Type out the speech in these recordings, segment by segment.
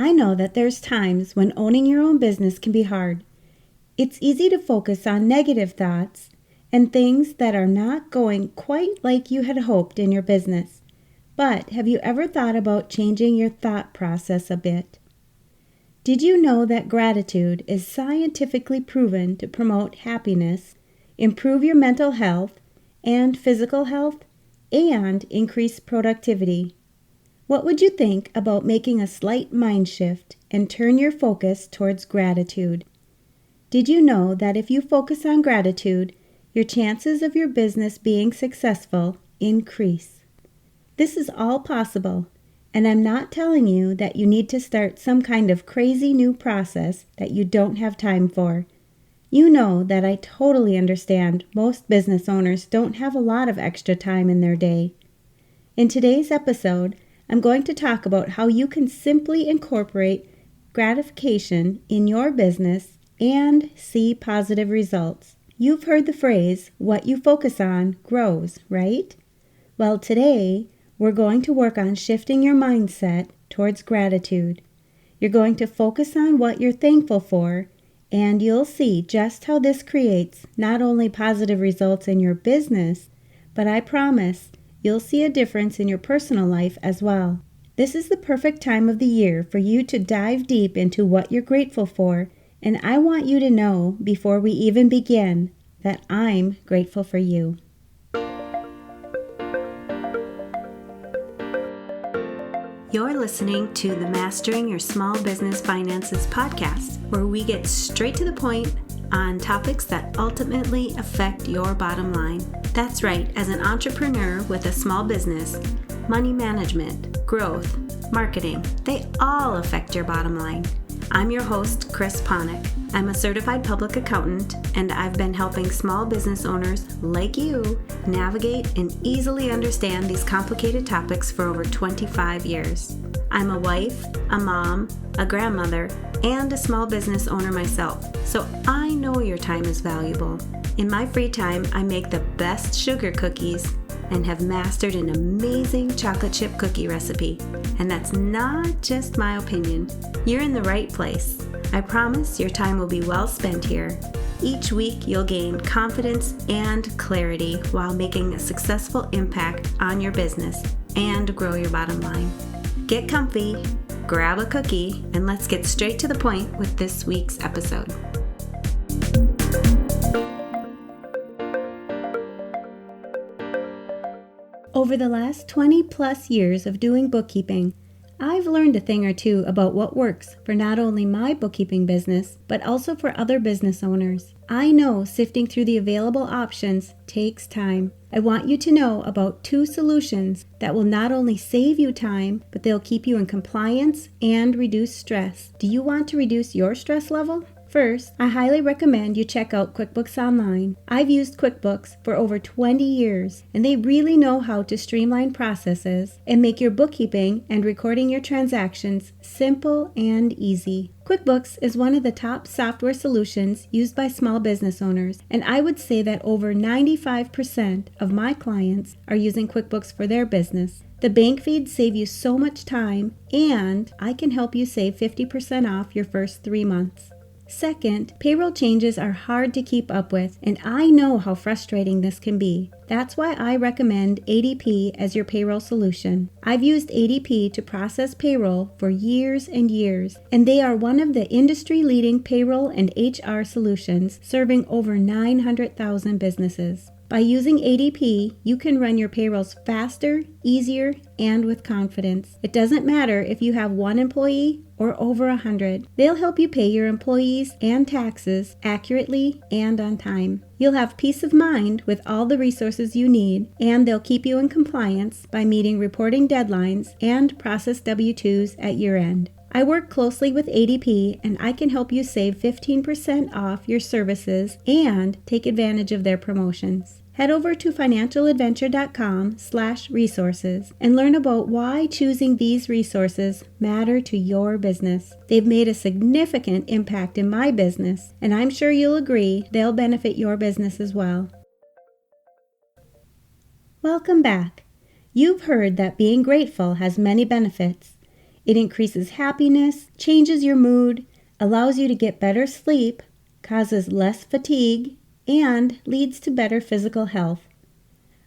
I know that there's times when owning your own business can be hard. It's easy to focus on negative thoughts and things that are not going quite like you had hoped in your business. But have you ever thought about changing your thought process a bit? Did you know that gratitude is scientifically proven to promote happiness, improve your mental health and physical health, and increase productivity? What would you think about making a slight mind shift and turn your focus towards gratitude? Did you know that if you focus on gratitude, your chances of your business being successful increase? This is all possible, and I'm not telling you that you need to start some kind of crazy new process that you don't have time for. You know that I totally understand most business owners don't have a lot of extra time in their day. In today's episode, I'm going to talk about how you can simply incorporate gratification in your business and see positive results. You've heard the phrase, what you focus on grows, right? Well, today, we're going to work on shifting your mindset towards gratitude. You're going to focus on what you're thankful for, and you'll see just how this creates not only positive results in your business, but I promise you'll see a difference in your personal life as well. This is the perfect time of the year for you to dive deep into what you're grateful for, and I want you to know before we even begin that I'm grateful for you. You're listening to the Mastering Your Small Business Finances podcast, where we get straight to the point on topics that ultimately affect your bottom line. That's right, as an entrepreneur with a small business, money management, growth, marketing, they all affect your bottom line. I'm your host, Chris Ponick. I'm a certified public accountant, and I've been helping small business owners like you navigate and easily understand these complicated topics for over 25 years. I'm a wife, a mom, a grandmother, and a small business owner myself, so I know your time is valuable. In my free time, I make the best sugar cookies and have mastered an amazing chocolate chip cookie recipe. And that's not just my opinion. You're in the right place. I promise your time will be well spent here. Each week, you'll gain confidence and clarity while making a successful impact on your business and grow your bottom line. Get comfy, grab a cookie, and let's get straight to the point with this week's episode. Over the last 20 plus years of doing bookkeeping, I've learned a thing or two about what works for not only my bookkeeping business, but also for other business owners. I know sifting through the available options takes time. I want you to know about 2 solutions that will not only save you time, but they'll keep you in compliance and reduce stress. Do you want to reduce your stress level? First, I highly recommend you check out QuickBooks Online. I've used QuickBooks for over 20 years, and they really know how to streamline processes and make your bookkeeping and recording your transactions simple and easy. QuickBooks is one of the top software solutions used by small business owners, and I would say that over 95% of my clients are using QuickBooks for their business. The bank feeds save you so much time, and I can help you save 50% off your first 3 months. Second, payroll changes are hard to keep up with, and I know how frustrating this can be. That's why I recommend ADP as your payroll solution. I've used ADP to process payroll for years and years, and they are one of the industry-leading payroll and HR solutions serving over 900,000 businesses. By using ADP, you can run your payrolls faster, easier, and with confidence. It doesn't matter if you have 1 employee or over 100. They'll help you pay your employees and taxes accurately and on time. You'll have peace of mind with all the resources you need, and they'll keep you in compliance by meeting reporting deadlines and process W-2s at year end. I work closely with ADP, and I can help you save 15% off your services and take advantage of their promotions. Head over to financialadventure.com/resources and learn about why choosing these resources matter to your business. They've made a significant impact in my business, and I'm sure you'll agree they'll benefit your business as well. Welcome back. You've heard that being grateful has many benefits. It increases happiness, changes your mood, allows you to get better sleep, causes less fatigue, and leads to better physical health.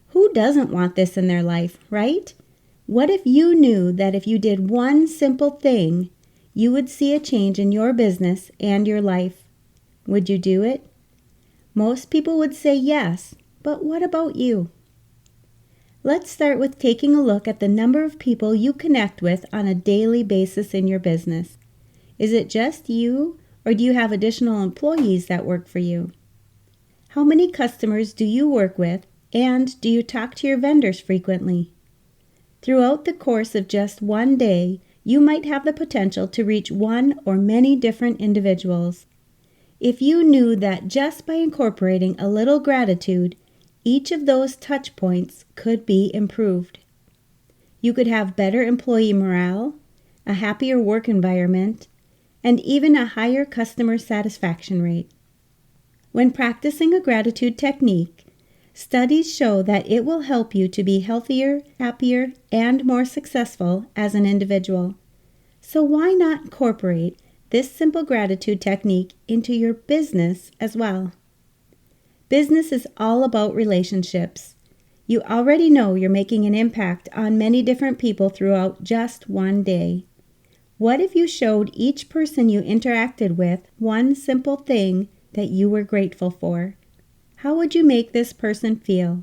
Who doesn't want this in their life, right? What if you knew that if you did one simple thing, you would see a change in your business and your life? Would you do it? Most people would say yes, but what about you? Let's start with taking a look at the number of people you connect with on a daily basis in your business. Is it just you, or do you have additional employees that work for you? How many customers do you work with, and do you talk to your vendors frequently? Throughout the course of just one day, you might have the potential to reach one or many different individuals. If you knew that just by incorporating a little gratitude, each of those touch points could be improved. You could have better employee morale, a happier work environment, and even a higher customer satisfaction rate. When practicing a gratitude technique, studies show that it will help you to be healthier, happier, and more successful as an individual. So why not incorporate this simple gratitude technique into your business as well? Business is all about relationships. You already know you're making an impact on many different people throughout just one day. What if you showed each person you interacted with one simple thing that you were grateful for? How would you make this person feel?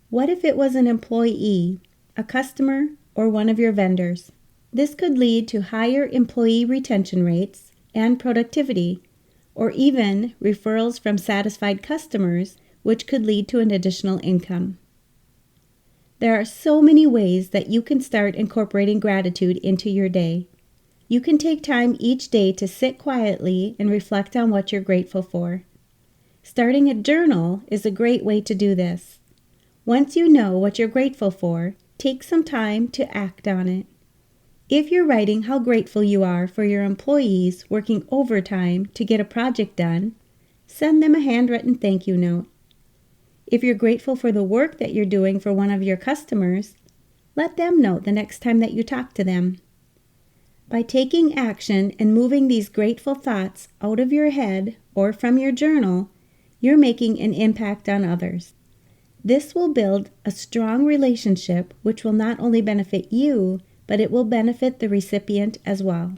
What if it was an employee, a customer, or one of your vendors? This could lead to higher employee retention rates and productivity, or even referrals from satisfied customers, which could lead to an additional income. There are so many ways that you can start incorporating gratitude into your day. You can take time each day to sit quietly and reflect on what you're grateful for. Starting a journal is a great way to do this. Once you know what you're grateful for, take some time to act on it. If you're writing how grateful you are for your employees working overtime to get a project done, send them a handwritten thank you note. If you're grateful for the work that you're doing for one of your customers, let them know the next time that you talk to them. By taking action and moving these grateful thoughts out of your head or from your journal, you're making an impact on others. This will build a strong relationship which will not only benefit you, but it will benefit the recipient as well.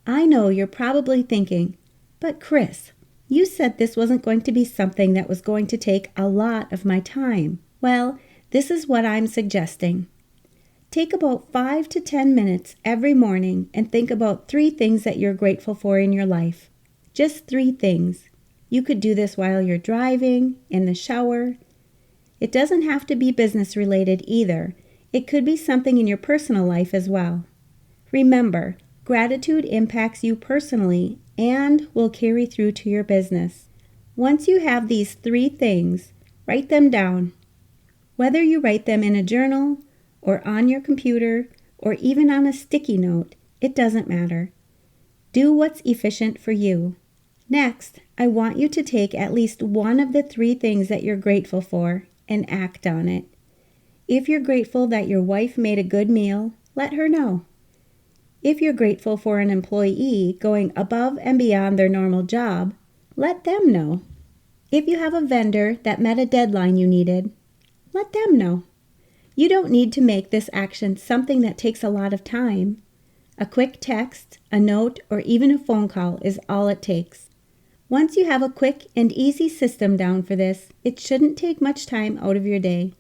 I know you're probably thinking, but Chris, you said this wasn't going to be something that was going to take a lot of my time. Well, this is what I'm suggesting. Take about 5 to 10 minutes every morning and think about 3 things that you're grateful for in your life. Just 3 things. You could do this while you're driving, in the shower. It doesn't have to be business related either. It could be something in your personal life as well. Remember, gratitude impacts you personally and will carry through to your business. Once you have these 3 things, write them down. Whether you write them in a journal or on your computer or even on a sticky note, it doesn't matter. Do what's efficient for you. Next, I want you to take at least one of the 3 things that you're grateful for and act on it. If you're grateful that your wife made a good meal, let her know. If you're grateful for an employee going above and beyond their normal job, let them know. If you have a vendor that met a deadline you needed, let them know. You don't need to make this action something that takes a lot of time. A quick text, a note, or even a phone call is all it takes. Once you have a quick and easy system down for this, it shouldn't take much time out of your day.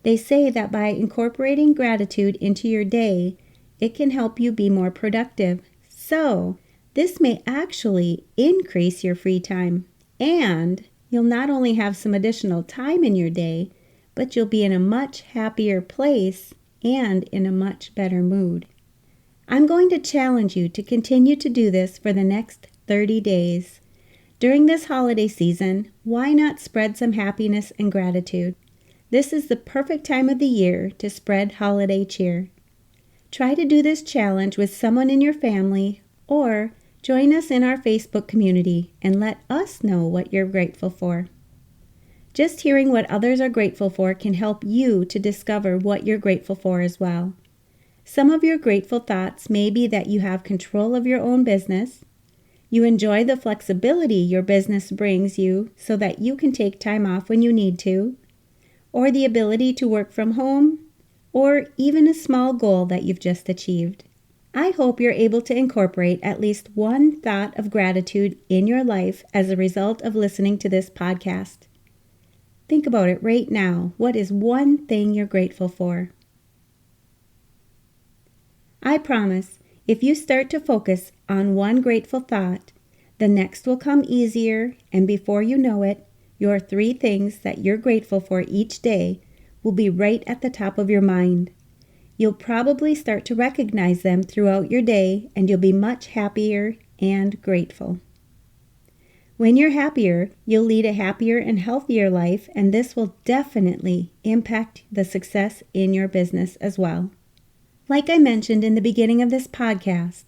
They say that by incorporating gratitude into your day, it can help you be more productive. So, this may actually increase your free time, and you'll not only have some additional time in your day, but you'll be in a much happier place and in a much better mood. I'm going to challenge you to continue to do this for the next 30 days. During this holiday season, why not spread some happiness and gratitude? This is the perfect time of the year to spread holiday cheer. Try to do this challenge with someone in your family or join us in our Facebook community and let us know what you're grateful for. Just hearing what others are grateful for can help you to discover what you're grateful for as well. Some of your grateful thoughts may be that you have control of your own business, you enjoy the flexibility your business brings you so that you can take time off when you need to, or the ability to work from home, or even a small goal that you've just achieved. I hope you're able to incorporate at least one thought of gratitude in your life as a result of listening to this podcast. Think about it right now. What is one thing you're grateful for? I promise, if you start to focus on one grateful thought, the next will come easier, and before you know it, your 3 things that you're grateful for each day will be right at the top of your mind. You'll probably start to recognize them throughout your day, and you'll be much happier and grateful. When you're happier, you'll lead a happier and healthier life, and this will definitely impact the success in your business as well. Like I mentioned in the beginning of this podcast,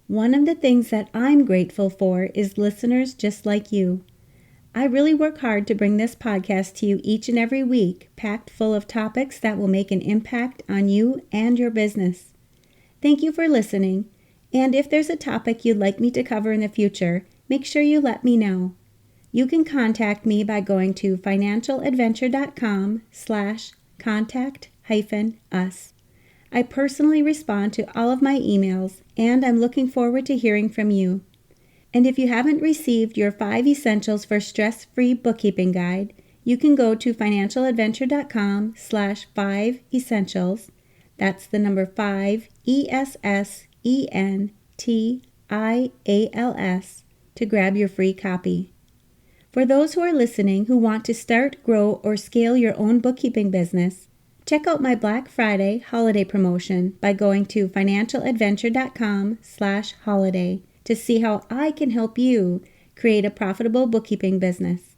one of the things that I'm grateful for is listeners just like you. I really work hard to bring this podcast to you each and every week, packed full of topics that will make an impact on you and your business. Thank you for listening, and if there's a topic you'd like me to cover in the future, make sure you let me know. You can contact me by going to financialadventure.com/contact-us. I personally respond to all of my emails, and I'm looking forward to hearing from you. And if you haven't received your 5 Essentials for Stress-Free Bookkeeping Guide, you can go to financialadventure.com/5essentials. That's the number 5 ESSENTIALS to grab your free copy. For those who are listening who want to start, grow, or scale your own bookkeeping business, check out my Black Friday holiday promotion by going to financialadventure.com/holiday to see how I can help you create a profitable bookkeeping business.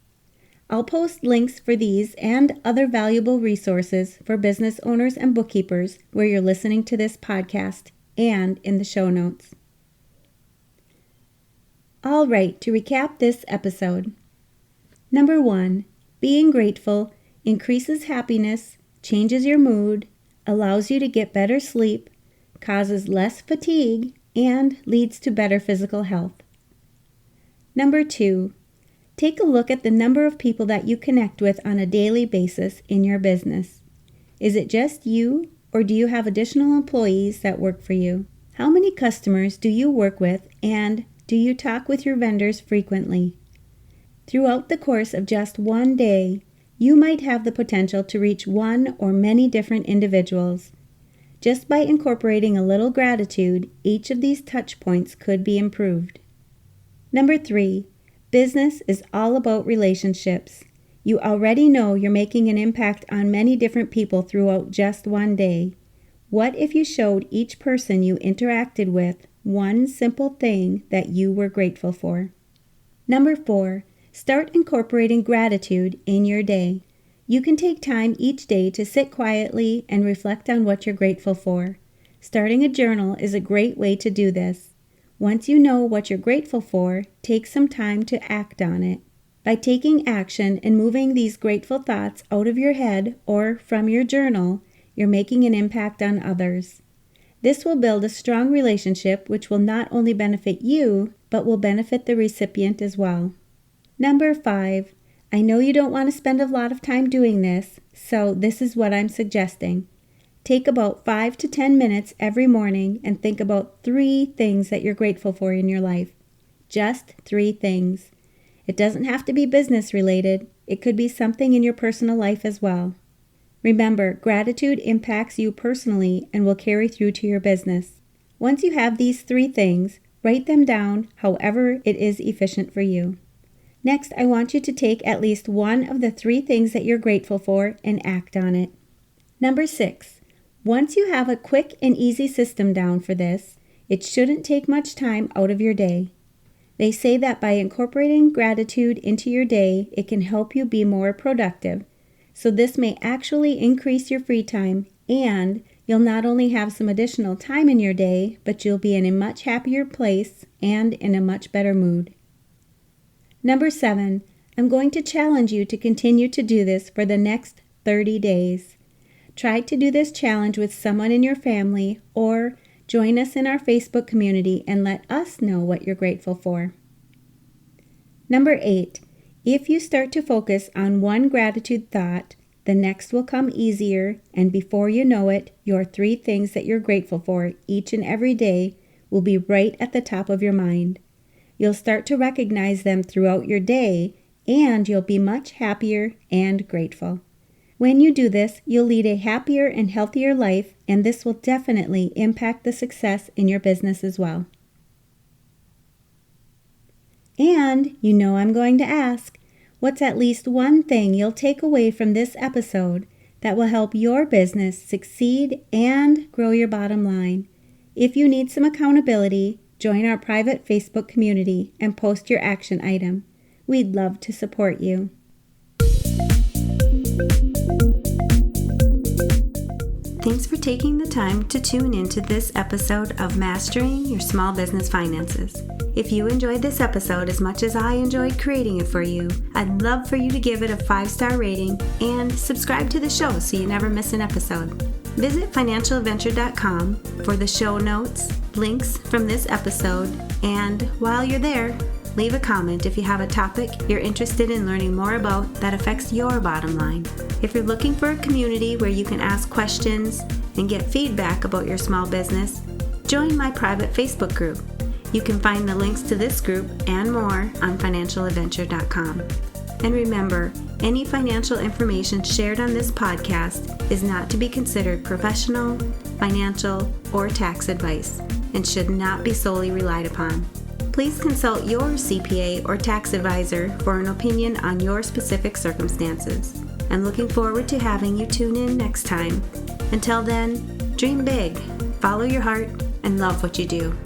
I'll post links for these and other valuable resources for business owners and bookkeepers where you're listening to this podcast and in the show notes. All right, to recap this episode. Number 1, being grateful increases happiness, changes your mood, allows you to get better sleep, causes less fatigue, and leads to better physical health. Number 2, take a look at the number of people that you connect with on a daily basis in your business. Is it just you, or do you have additional employees that work for you? How many customers do you work with, and do you talk with your vendors frequently? Throughout the course of just one day, you might have the potential to reach one or many different individuals. Just by incorporating a little gratitude, each of these touch points could be improved. Number 3, business is all about relationships. You already know you're making an impact on many different people throughout just one day. What if you showed each person you interacted with one simple thing that you were grateful for? Number 4, start incorporating gratitude in your day. You can take time each day to sit quietly and reflect on what you're grateful for. Starting a journal is a great way to do this. Once you know what you're grateful for, take some time to act on it. By taking action and moving these grateful thoughts out of your head or from your journal, you're making an impact on others. This will build a strong relationship which will not only benefit you, but will benefit the recipient as well. Number 5, I know you don't want to spend a lot of time doing this, so this is what I'm suggesting. Take about 5 to 10 minutes every morning and think about 3 things that you're grateful for in your life. Just 3 things. It doesn't have to be business related. It could be something in your personal life as well. Remember, gratitude impacts you personally and will carry through to your business. Once you have these 3 things, write them down however it is efficient for you. Next, I want you to take at least one of the 3 things that you're grateful for and act on it. Number 6, once you have a quick and easy system down for this, it shouldn't take much time out of your day. They say that by incorporating gratitude into your day, it can help you be more productive. So this may actually increase your free time, and you'll not only have some additional time in your day, but you'll be in a much happier place and in a much better mood. Number 7, I'm going to challenge you to continue to do this for the next 30 days. Try to do this challenge with someone in your family or join us in our Facebook community and let us know what you're grateful for. Number 8, if you start to focus on one gratitude thought, the next will come easier, and before you know it, your 3 things that you're grateful for each and every day will be right at the top of your mind. You'll start to recognize them throughout your day, and you'll be much happier and grateful. When you do this, you'll lead a happier and healthier life, and this will definitely impact the success in your business as well. And you know I'm going to ask, what's at least one thing you'll take away from this episode that will help your business succeed and grow your bottom line? If you need some accountability, join our private Facebook community and post your action item. We'd love to support you. Thanks for taking the time to tune into this episode of Mastering Your Small Business Finances. If you enjoyed this episode as much as I enjoyed creating it for you, I'd love for you to give it a 5-star rating and subscribe to the show so you never miss an episode. Visit financialadventure.com for the show notes, links from this episode, and while you're there, leave a comment if you have a topic you're interested in learning more about that affects your bottom line. If you're looking for a community where you can ask questions and get feedback about your small business, join my private Facebook group. You can find the links to this group and more on financialadventure.com. And remember, any financial information shared on this podcast is not to be considered professional, financial, or tax advice and should not be solely relied upon. Please consult your CPA or tax advisor for an opinion on your specific circumstances. I'm looking forward to having you tune in next time. Until then, dream big, follow your heart, and love what you do.